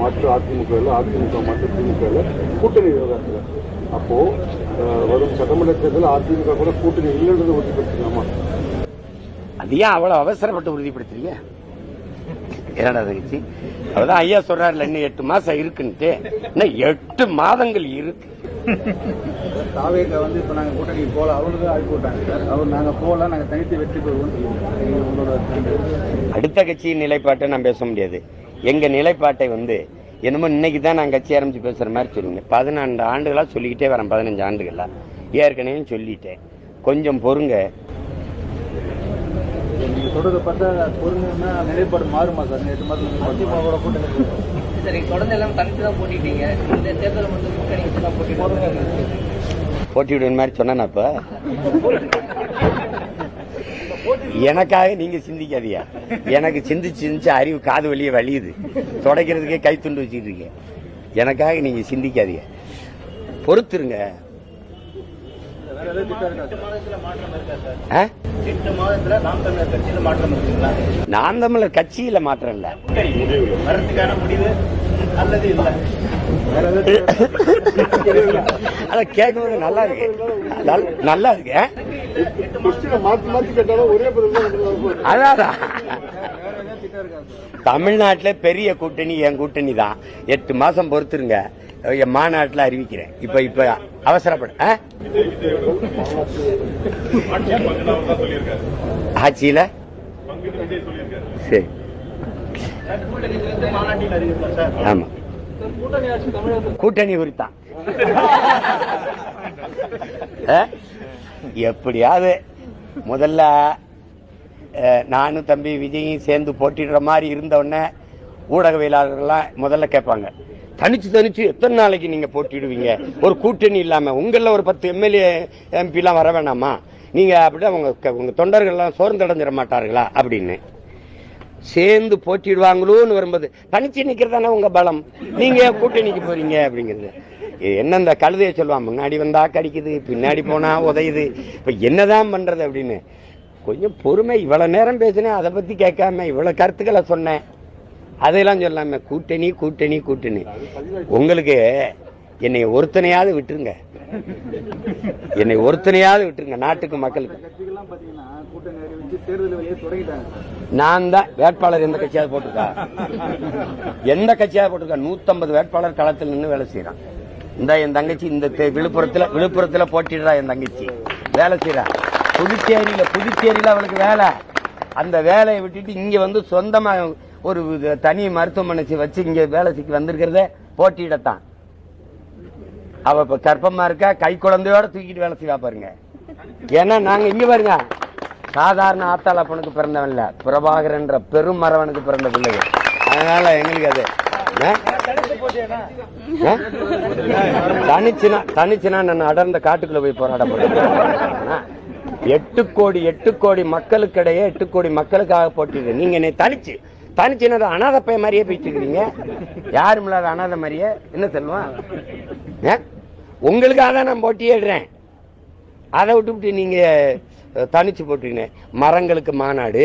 மற்ற அதிமுக மற்ற திமுக கூட்டணி விவகாரத்தில் அப்போ வரும் சட்டமன்ற தேர்தல் அதிமுக கூட கூட்டணி இல்லைன்றதை உறுதிப்படுத்திக்கலாமா? அது ஏன் அவ்வளவு அவசரப்பட்டு உறுதிப்படுத்துறீங்க? என்னடா கட்சி அவதான் ஐயா சொல்றாருல, இன்னும் 8 மாசம் இருக்குன்ட்டு. இன்னும் 8 மாதங்கள் இருக்கு. தாவேக வந்து இப்ப நாங்க கூட்டணி போல அவங்களுக்கு அழைப்பு விட்டாங்க சார். அவர் நாங்க போல நாங்க தனித்து வெற்றி பெறுவோம். அடுத்த கட்சியின் நிலைப்பாட்டை நான் பேச முடியாது. எங்க நிலைப்பாட்டை வந்து என்னமோ இன்னைக்கு தான் நான் கட்சி ஆரம்பிச்சு பேசுற மாதிரி சொல்லுங்க. 14 ஆண்டுகளா சொல்லிக்கிட்டே வரேன். 15 ஆண்டுகளா ஏற்கனவே சொல்லிட்டேன். கொஞ்சம் பொறுங்க. நீங்க சொல்றதை பார்த்தா பொறுங்கன்னா நிலைப்பாடு மாறுமா சார்? 8 மாதம் கூட்டணி சரி, தொடர்ந்து எல்லாம் தனித்து தான் போட்டிட்டீங்க. இந்த தேர்தல் வந்து கூட்டணி வச்சு தான் போட்டிவிடுற மாதிரி சொன்னப்ப எனக்காக நீங்க சிந்திக்காதியா. எனக்கு சிந்திச்சு அறிவு காது வழியே வலியுது. தொடக்கிறதுக்கே கை துண்டு வச்சுட்டு இருக்கீங்க. எனக்காக நீங்க சிந்திக்காதியா. பொறுத்துருங்க. நாம் தமிழர் கட்சியில மாற்றம் இல்ல. அத கேட்கும்போது நல்லா இருக்கு. நல்லா இருக்கு. அதான் தமிழ்நாட்டில் பெரிய கூட்டணி என் கூட்டணி தான். 8 மாசம் பொறுத்துருங்க. என் மாநாட்டில் அறிவிக்கிறேன். இப்ப அவசரப்பட ஆட்சியில சரி. ஆமா, கூட்டணி குறித்தான். எப்படியாவது முதல்ல நானும் தம்பி விஜயும் சேர்ந்து போட்டிடுற மாதிரி இருந்தவுடனே ஊடகவியலாளர்கள்லாம் முதல்ல கேட்பாங்க, தனிச்சு எத்தனை நாளைக்கு நீங்க போட்டிடுவீங்க? ஒரு கூட்டணி இல்லாம உங்கள ஒரு 10 எம்எல்ஏ எம்பி எல்லாம் வர வேணாமா? நீங்க அப்படியே உங்க தொண்டர்கள்லாம் சோர்ந்தடைஞ்சிட மாட்டார்களா அப்படின்னு. சேர்ந்து போட்டிடுவாங்களோன்னு வரும்போது தனிச்சு நிக்கிறதானே உங்க பலம். நீங்க கூட்டணிக்கு போறீங்க அப்படிங்கிறது என்ன? இந்த கழுதையை சொல்லுவான், முன்னாடி வந்தா கடிக்குது, பின்னாடி போனா உதையுது, இப்ப என்னதான் பண்றது அப்படின்னு. கொஞ்சம் பொறுமை. இவ்வளவு நேரம் பேசினேன், அதை பத்தி கேட்காம இவ்வளவு கருத்துக்களை சொன்னேன். அதெல்லாம் சொல்லாம கூட்டணி கூட்டணி கூட்டணி. உங்களுக்கு என்னை ஒருத்தனையாவது விட்டுருங்க. என்னை ஒருத்தனையாவது விட்டுருங்க நாட்டுக்கு மக்களுக்கு. நான் தான் வேட்பாளர் எந்த கட்சியாவது போட்டிருக்கா? எந்த கட்சியாவது போட்டிருக்கா? 150 வேட்பாளர் களத்தில் நின்று வேலை செய்யறான். இந்த என் தங்கச்சி இந்த விழுப்புரத்துல போட்டிடுறா. என் தங்கச்சி வேலை செய்யறா. புதுச்சேரியில அவளுக்கு வேலை. அந்த வேலையை விட்டுட்டு இங்க வந்து சொந்தமா ஒரு தனி மருத்துவமனை வச்சு இங்க வேலைக்கு வந்திருக்கிறத போட்டியிடத்தான். அவ இப்ப கர்ப்பமா இருக்கா. கை குழந்தையோட தூக்கிட்டு வேலை செய்வா பாருங்க. ஏன்னா நாங்க இங்க பாருங்க, சாதாரண ஆத்தாளப்பனுக்கு பிறந்தவன் இல்ல, பிரபாகர் என்ற பெரும் மரவனுக்கு பிறந்த பிள்ளைகள். அதனால எங்களுக்கு அது தனிச்சுனா நான் அடர்ந்த காட்டுக்குள்ள போய் போராட போறேன். 8 கோடி மக்களுக்கிடையே 8 கோடி மக்களுக்காக போட்டிடு. நீங்க என்னை தனிச்சுன்னா அனாதை பைய மாதிரியே போயிட்டு இருக்கிறீங்க. யாரும் இல்லாத அனாதை மாதிரியே. என்ன சொல்லுவான்? உங்களுக்காக தான் நான் போட்டியிடுறேன். அதை விட்டு நீங்க தனிச்சு போட்டுருங்க. மரங்களுக்கு மாநாடு,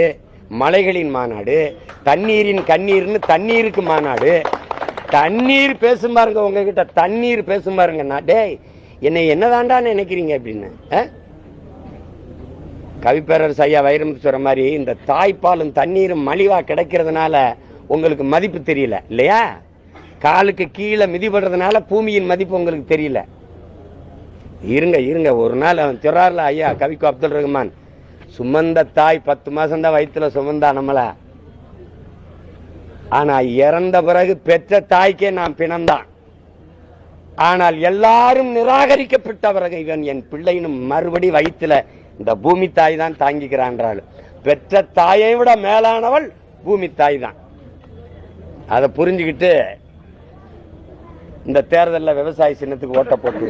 மலைகளின் மாநாடு, தண்ணீரின் கண்ணீர்னு தண்ணீருக்கு மாநாடு. தண்ணீர் பேசும் பாருங்க, உங்ககிட்ட தண்ணீர் பேசும் பாருங்க. டேய் என்னை என்னதாண்டா நினைக்கிறீங்க அப்படின்னு. கவிப்பேரரசு ஐயா வைரமுத்து சொல்ற மாதிரி இந்த தாய்ப்பாலும் தண்ணீரும் மலிவா கிடைக்கிறதுனால உங்களுக்கு மதிப்பு தெரியல இல்லையா? காலுக்கு கீழே மிதிப்படுறதுனால பூமியின் மதிப்பு உங்களுக்கு தெரியல. இருங்க ஒரு நாள் அவன் சொல்றாருல ஐயா கவிக்கு அப்துல் ரஹ்மான், சுமந்த தாய் 10 மாசம் தான் வயிற்றுல சுமந்தா நம்மள. ஆனா இறந்த பிறகு பெற்ற தாய்க்கே நான் பிணந்தான். ஆனால் எல்லாரும் நிராகரிக்கப்பட்ட பிறகு இவன் என் பிள்ளைன்னு மறுபடி வயிற்றுல இந்த பூமி தாய் தான் தாங்கிக்கிறான்றாள். பெற்ற தாயை விட மேலானவள் பூமி தாய் தான். அதை புரிஞ்சுக்கிட்டு இந்த தேர்தலில் விவசாய சின்னத்துக்கு ஓட்ட போட்டு